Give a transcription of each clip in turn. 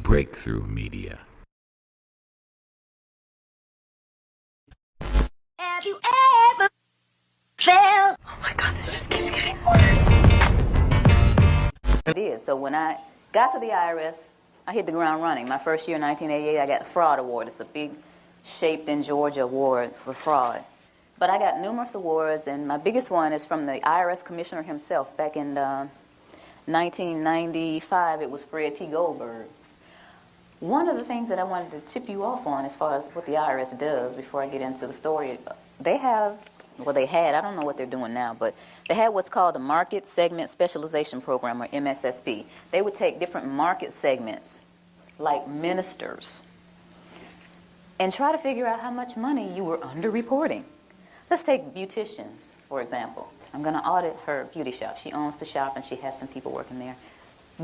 Breakthrough Media. Have you ever felt? Oh my God, this just keeps getting worse. It is. So when I got to the IRS, I hit the ground running. My first year in 1988, I got the Fraud Award. It's a big Shaped in Georgia award for fraud. But I got numerous awards, and my biggest one is from the IRS commissioner himself. Back in 1995, it was Fred T. Goldberg. One of the things that I wanted to tip you off on as far as what the IRS does before I get into the story, they had, I don't know what they're doing now, but they had what's called a Market Segment Specialization Program, or MSSP. They would take different market segments, like ministers, and try to figure out how much money you were underreporting. Let's take beauticians, for example. I'm going to audit her beauty shop. She owns the shop and she has some people working there.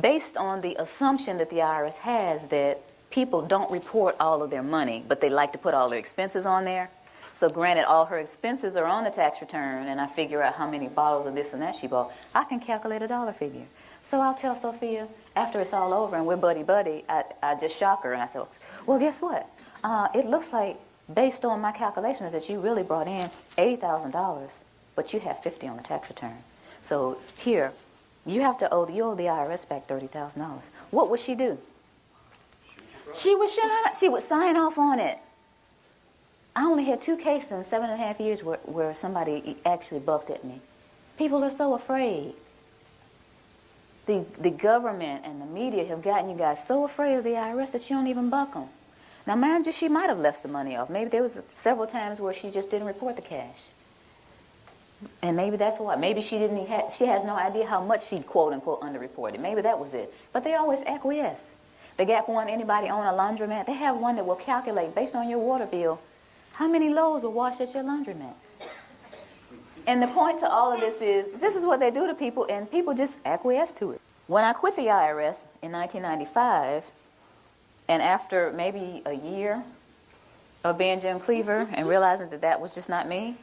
Based on the assumption that the IRS has that people don't report all of their money, but they like to put all their expenses on there. So granted, all her expenses are on the tax return, and I figure out how many bottles of this and that she bought, I can calculate a dollar figure. So I'll tell Sophia, after it's all over and we're buddy-buddy, I just shock her and I say, well, guess what? It looks like, based on my calculations, that you really brought in $80,000, but you have $50 on the tax return. So here, you owe the IRS back $30,000. What would she do? She would sign off on it. I only had 2 cases in 7.5 years where somebody actually bucked at me. People are so afraid. The government and the media have gotten you guys so afraid of the IRS that you don't even buck them. Now, mind you, she might have left some money off. Maybe there was several times where she just didn't report the cash. And maybe that's why. Maybe she has no idea how much she quote-unquote underreported. Maybe that was it. But they always acquiesce. They got one, anybody own a laundromat, they have one that will calculate, based on your water bill, how many loads were washed at your laundromat. And the point to all of this is what they do to people, and people just acquiesce to it. When I quit the IRS in 1995, and after maybe a year of being Jim Cleaver and realizing that that was just not me,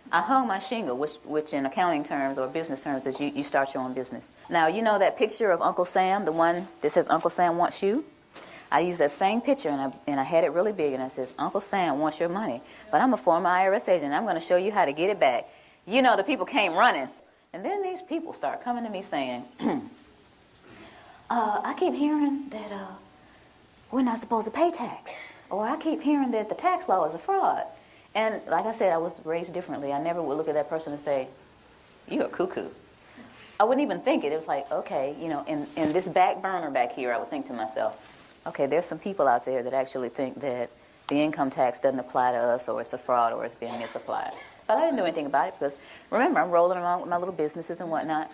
I hung my shingle, which in accounting terms or business terms is you start your own business. Now, you know that picture of Uncle Sam, the one that says Uncle Sam wants you? I used that same picture and I had it really big and I says, Uncle Sam wants your money, but I'm a former IRS agent. I'm going to show you how to get it back. You know, the people came running. And then these people start coming to me saying, I keep hearing that we're not supposed to pay tax. Or I keep hearing that the tax law is a fraud. And like I said, I was raised differently. I never would look at that person and say, you're a cuckoo. I wouldn't even think it. It was like, okay, you know, in this back burner back here, I would think to myself, okay, there's some people out there that actually think that the income tax doesn't apply to us, or it's a fraud, or it's being misapplied. But I didn't do anything about it because, remember, I'm rolling around with my little businesses and whatnot.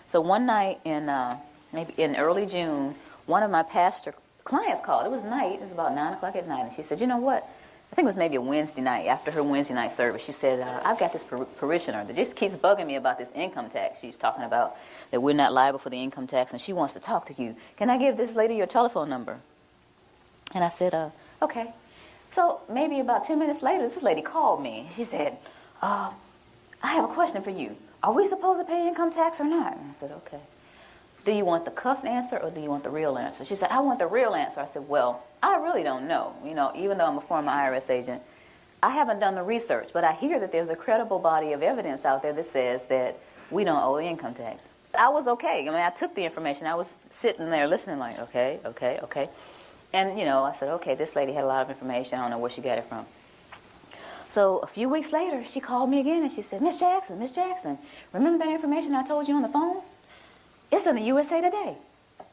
So one night maybe in early June, one of my pastor clients called. It was night. It was about 9 o'clock at night. And she said, you know what? I think it was maybe a Wednesday night, after her Wednesday night service. She said, I've got this parishioner that just keeps bugging me about this income tax. She's talking about that we're not liable for the income tax, and she wants to talk to you. Can I give this lady your telephone number? And I said, okay. So maybe about 10 minutes later, this lady called me. She said, I have a question for you. Are we supposed to pay income tax or not? And I said, okay. Do you want the cuffed answer or do you want the real answer? She said, I want the real answer. I said, well, I really don't know. You know, even though I'm a former IRS agent, I haven't done the research, but I hear that there's a credible body of evidence out there that says that we don't owe the income tax. I was okay. I mean, I took the information. I was sitting there listening like, okay. And, you know, I said, okay, this lady had a lot of information. I don't know where she got it from. So a few weeks later, she called me again and she said, Miss Jackson, remember that information I told you on the phone? It's in the USA Today.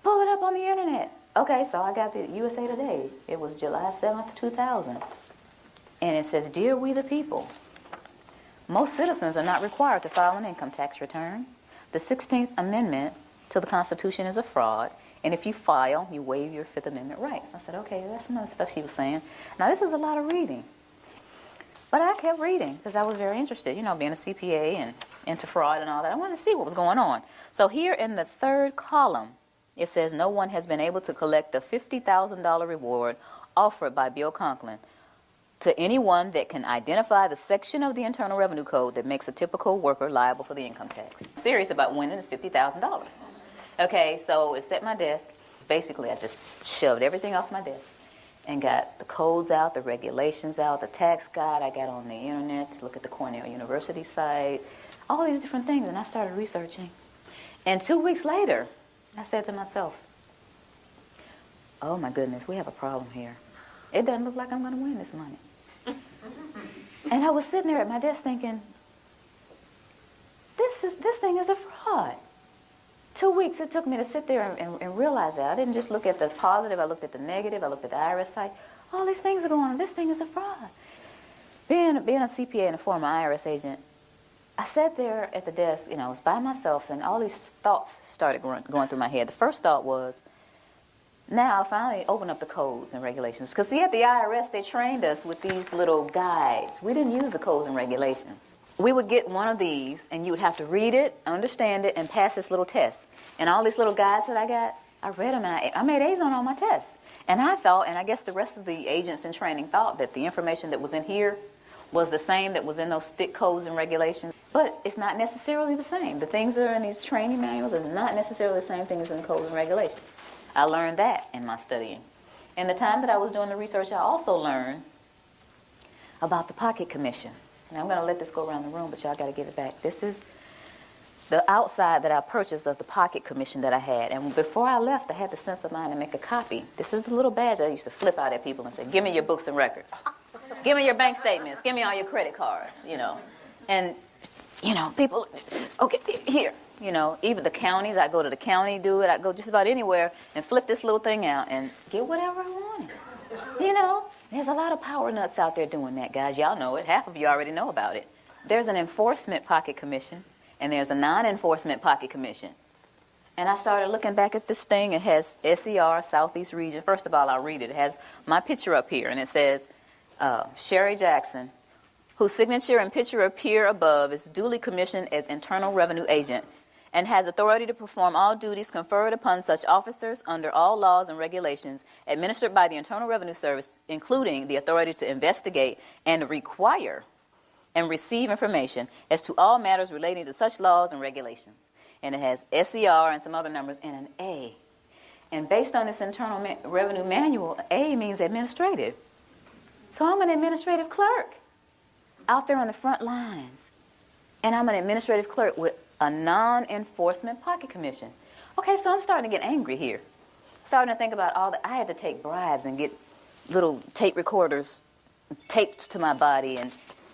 Pull it up on the internet. Okay, so I got the USA Today. It was July 7th, 2000. And it says, Dear We the People, most citizens are not required to file an income tax return. The 16th Amendment to the Constitution is a fraud. And if you file, you waive your Fifth Amendment rights. I said, okay, that's some other stuff she was saying. Now, this is a lot of reading. But I kept reading because I was very interested, you know, being a CPA and into fraud and all that. I wanted to see what was going on. So here in the third column, it says no one has been able to collect the $50,000 reward offered by Bill Conklin to anyone that can identify the section of the Internal Revenue Code that makes a typical worker liable for the income tax. I'm serious about winning this $50,000. Okay, so it's at my desk. basically I just shoved everything off my desk and got the codes out, the regulations out, the tax guide. I got on the internet to look at the Cornell University site, all these different things, and I started researching. And 2 weeks later, I said to myself, oh my goodness, we have a problem here. It doesn't look like I'm going to win this money. And I was sitting there at my desk thinking, this thing is a fraud. 2 weeks it took me to sit there and realize that. I didn't just look at the positive, I looked at the negative, I looked at the IRS site. All these things are going on. This thing is a fraud. Being a CPA and a former IRS agent, I sat there at the desk, I was by myself, and all these thoughts started going through my head. The first thought was, now I finally open up the codes and regulations. Because see, at the IRS, they trained us with these little guides. We didn't use the codes and regulations. We would get one of these, and you would have to read it, understand it, and pass this little test. And all these little guides that I got, I read them, and I made A's on all my tests. And I thought, and I guess the rest of the agents in training thought, that the information that was in here was the same that was in those thick codes and regulations. But it's not necessarily the same. The things that are in these training manuals are not necessarily the same thing as in the codes and regulations. I learned that in my studying. In the time that I was doing the research, I also learned about the Pocket Commission. Now, I'm going to let this go around the room, but y'all got to give it back. This is the outside that I purchased of the Pocket Commission that I had. And before I left, I had the sense of mind to make a copy. This is the little badge I used to flip out at people and say, give me your books and records. Give me your bank statements. Give me all your credit cards, And, people, okay, here. Even the counties, I go to the county, do it. I go just about anywhere and flip this little thing out and get whatever I wanted. There's a lot of power nuts out there doing that, guys. Y'all know it. Half of you already know about it. There's an enforcement pocket commission, and there's a non-enforcement pocket commission. And I started looking back at this thing. It has SER, Southeast Region. First of all, I'll read it. It has my picture up here, and it says, Sherry Jackson, whose signature and picture appear above, is duly commissioned as Internal Revenue Agent and has authority to perform all duties conferred upon such officers under all laws and regulations administered by the Internal Revenue Service, including the authority to investigate and require and receive information as to all matters relating to such laws and regulations. And it has SER and some other numbers and an A. And based on this Internal Revenue Manual, A means administrative. So I'm an administrative clerk out there on the front lines. And I'm an administrative clerk with a non-enforcement pocket commission. Okay, so I'm starting to get angry here. Starting to think about all that. I had to take bribes and get little tape recorders taped to my body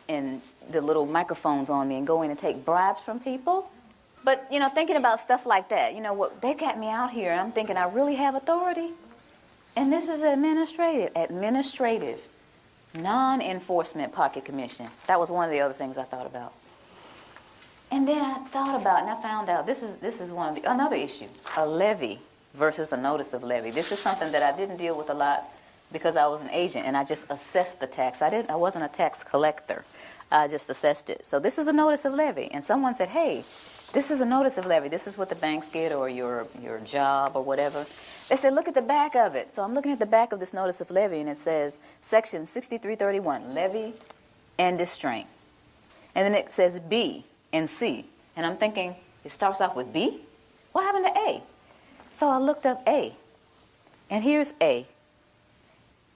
and the little microphones on me and go in and take bribes from people. But, thinking about stuff like that, what they got me out here, and I'm thinking I really have authority. And this is administrative, non-enforcement pocket commission. That was one of the other things I thought about. And then I thought about, and I found out this is another issue, a levy versus a notice of levy. This is something that I didn't deal with a lot because I was an agent and I just assessed the tax. I wasn't a tax collector. I just assessed it. So this is a notice of levy. And someone said, hey, this is a notice of levy. This is what the banks get, or your job or whatever. They said, look at the back of it. So I'm looking at the back of this notice of levy, and it says Section 6331, levy and distraint. And then it says B and C. And I'm thinking, it starts off with B? What happened to A? So I looked up A. And here's A.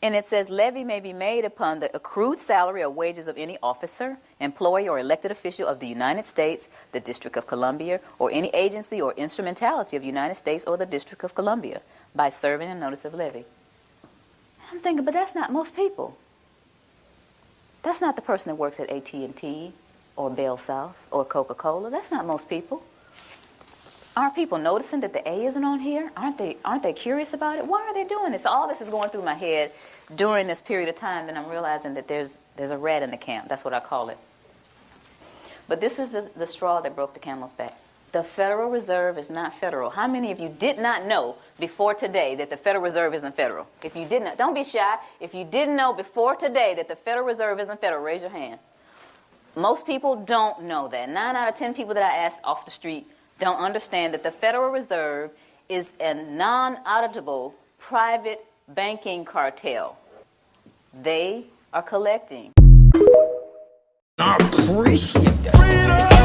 And it says levy may be made upon the accrued salary or wages of any officer, employee, or elected official of the United States, the District of Columbia, or any agency or instrumentality of the United States or the District of Columbia by serving a notice of levy. I'm thinking, but that's not most people. That's not the person that works at AT&T or Bell South or Coca-Cola. That's not most people. Aren't people noticing that the A isn't on here? Aren't they curious about it? Why are they doing this? All this is going through my head during this period of time, then I'm realizing that there's a rat in the camp. That's what I call it. But this is the straw that broke the camel's back. The Federal Reserve is not federal. How many of you did not know before today that the Federal Reserve isn't federal? If you did not, don't be shy. If you didn't know before today that the Federal Reserve isn't federal, raise your hand. Most people don't know that. 9 out of 10 people that I asked off the street don't understand that the Federal Reserve is a non-auditable private banking cartel. They are collecting. I appreciate that. Freedom!